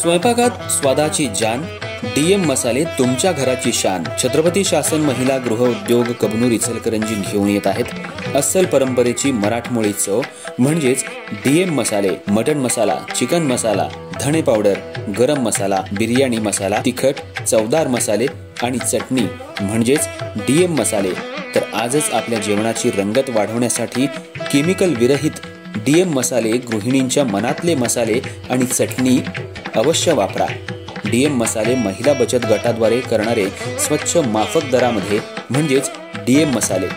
स्वयंपाकात स्वादाची जान, डीएम मसाले तुमच्या घराची शान. छत्रपती शासन महिला गृह उद्योग कबनूर इचलकरंजी घेऊन येत आहेत अस्सल परंपरेची मराठमोळी चव म्हणजेच डीएम मसाले. मटन मसाला, चिकन मसाला, धणे पावडर, गरम मसाला, बिर्याणी मसाला, तिखट चवदार मसाले आणि चटणी म्हणजेच डीएम मसाले. तर आजच आपल्या जेवणाची रंगत वाढवण्यासाठी केमिकल विरहित डीएम मसाले, गृहिणींच्या मनातले मसाले आणि चटणी अवश्य वापरा. डीएम मसाले महिला बचत गटाद्वारे करणारे स्वच्छ माफक दरामध्ये म्हणजेच डीएम मसाले.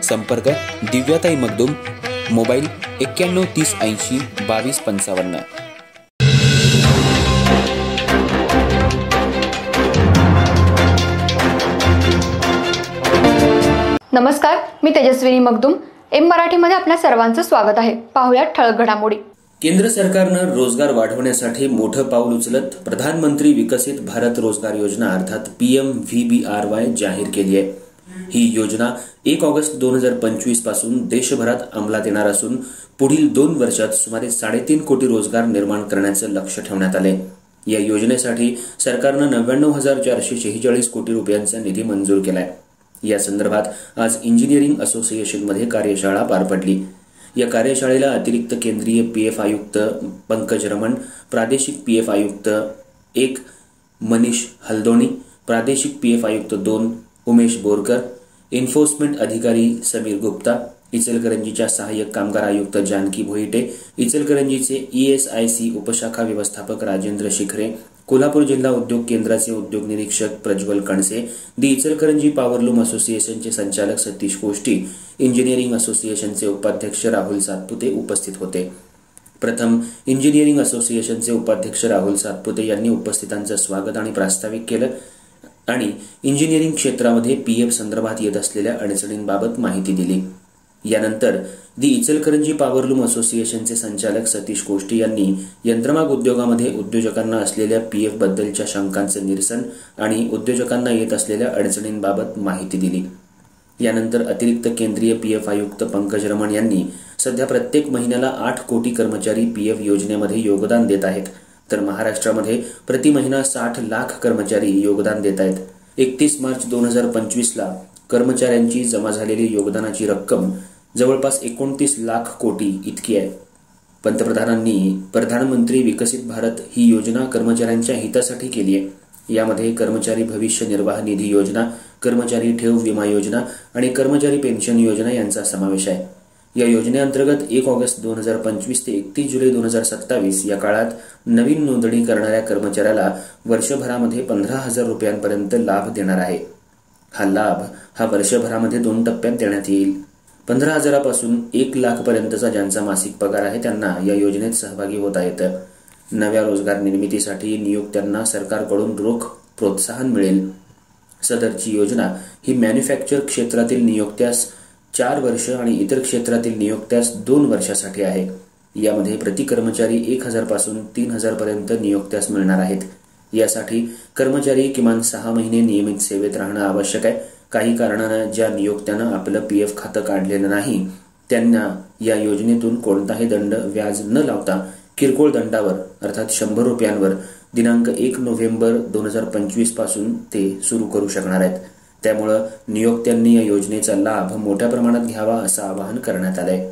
संपर्क दिव्याताई मगदूम, मोबाईल 91 30 80 22 55. नमस्कार, मी तेजस्विनी मगदूम. एम मराठीमध्ये आपल्या सर्वांचं स्वागत आहे. पाहूया ठळक घडामोडी. केंद्र सरकारनं रोजगार वाढवण्यासाठी मोठं पाऊल उचलत प्रधानमंत्री विकसित भारत रोजगार योजना अर्थात PMVBRY जाहीर केली आहे. ही योजना 1 ऑगस्ट 2025 पासून देशभरात अंमलात येणार असून पुढील 2 वर्षात सुमारे 3.5 कोटी रोजगार निर्माण करण्याचं लक्ष्य ठेवण्यात आले. या योजनेसाठी सरकारनं 99,446 कोटी रुपयांचा निधी मंजूर केलाय. या संदर्भात आज इंजिनिअरिंग असोसिएशनमध्ये कार्यशाळा पार पडली. या कार्यशाळेला अतिरिक्त केंद्रीय PF आयुक्त पंकज रमण, प्रादेशिक PF आयुक्त 1 मनीष हल्दोणी, प्रादेशिक PF आयुक्त 2 उमेश बोरकर, एन्फोर्समेंट अधिकारी समीर गुप्ता, इचलकरंजीच्या सहाय्यक कामगार आयुक्त जानकी भोईटे, इचलकरंजीचे ESIC उपशाखा व्यवस्थापक राजेंद्र शिखरे, कोल्हापूर जिल्हा उद्योग केंद्राचे उद्योग निरीक्षक प्रज्वल कणसे, दी इचलकरंजी पॉवरलूम असोसिएशनचे संचालक सतीश कोष्टी, इंजिनिअरिंग असोसिएशनचे उपाध्यक्ष राहुल सातपुते उपस्थित होते. प्रथम इंजिनिअरिंग असोसिएशनचे उपाध्यक्ष राहुल सातपुते यांनी उपस्थितांचं स्वागत आणि प्रास्ताविक केलं आणि इंजिनिअरिंग क्षेत्रामध्ये PF संदर्भात येत असलेल्या अडचणींबाबत माहिती दिली. यानंतर दी इचलकरंजी पॉवरलूम असोसिएशनचे संचालक सतीश कोष्टी यांनी यंत्रमाग उद्योगामध्ये उद्योजकांना असलेल्या PF बद्दलच्या शंकांचं निरसन आणि उद्योजकांना येत असलेल्या अडचणींबाबत माहिती दिली. यानंतर अतिरिक्त केंद्रीय PF आयुक्त पंकज रमण यांनी सध्या प्रत्येक महिन्याला 8 कोटी कर्मचारी PF योजनेमध्ये योगदान देत आहेत, तर महाराष्ट्रामध्ये प्रति महिना 60 लाख कर्मचारी योगदान देत आहेत. 31 मार्च 2025 ला कर्मचाऱ्यांची जमा झालेली योगदानाची रक्कम जवळपास 29 लाख कोटी इतकी आहे. पंतप्रधानांनी प्रधानमंत्री विकसित भारत ही योजना कर्मचाऱ्यांच्या हितासाठी केली आहे. यामध्ये कर्मचारी भविष्य निर्वाह निधी योजना, कर्मचारी ठेव विमा योजना आणि कर्मचारी पेन्शन योजना यांचा समावेश आहे. या योजनेअंतर्गत 1 ऑगस्ट 2025 ते 31 जुलै 2027 या काळात नवीन नोंदणी करणाऱ्या कर्मचाऱ्याला वर्षभरामध्ये 15,000 रुपयांपर्यंत लाभ देणार आहे. हा लाभ वर्षभरामध्ये 2 टप्प्यात देण्यात येईल. 15,000 पासून 1 लाख पर्यंतचा ज्यांचा मासिक पगार आहे त्यांना या योजनेत सहभागी होता येतं. नव्या रोजगार निर्मितीसाठी नियोक्त्यांना सरकारकडून रोख प्रोत्साहन मिळेल. सदरची योजना ही मॅन्युफॅक्चर क्षेत्रातील नियोक्त्यास 4 वर्ष आणि इतर क्षेत्रातील नियोक्त्यास 2 वर्षासाठी आहे. यामध्ये प्रति कर्मचारी 1,000 पासून 3,000 पर्यंत नियोक्त्यास मिळणार आहेत. यासाठी कर्मचारी किमान 6 महिने नियमित सेवेत राहणं आवश्यक आहे. काही कारणानं ज्या नियोक्त्यानं आपलं PF खातं काढलेलं नाही त्यांना या योजनेतून कोणताही दंड व्याज न लावता किरकोळ दंडावर अर्थात 100 रुपयांवर दिनांक 1 नोव्हेंबर 2025 पासून ते सुरू करू शकणार आहेत. त्यामुळं नियोक्त्यांनी या योजनेचा लाभ मोठ्या प्रमाणात घ्यावा असं आवाहन करण्यात आलंय.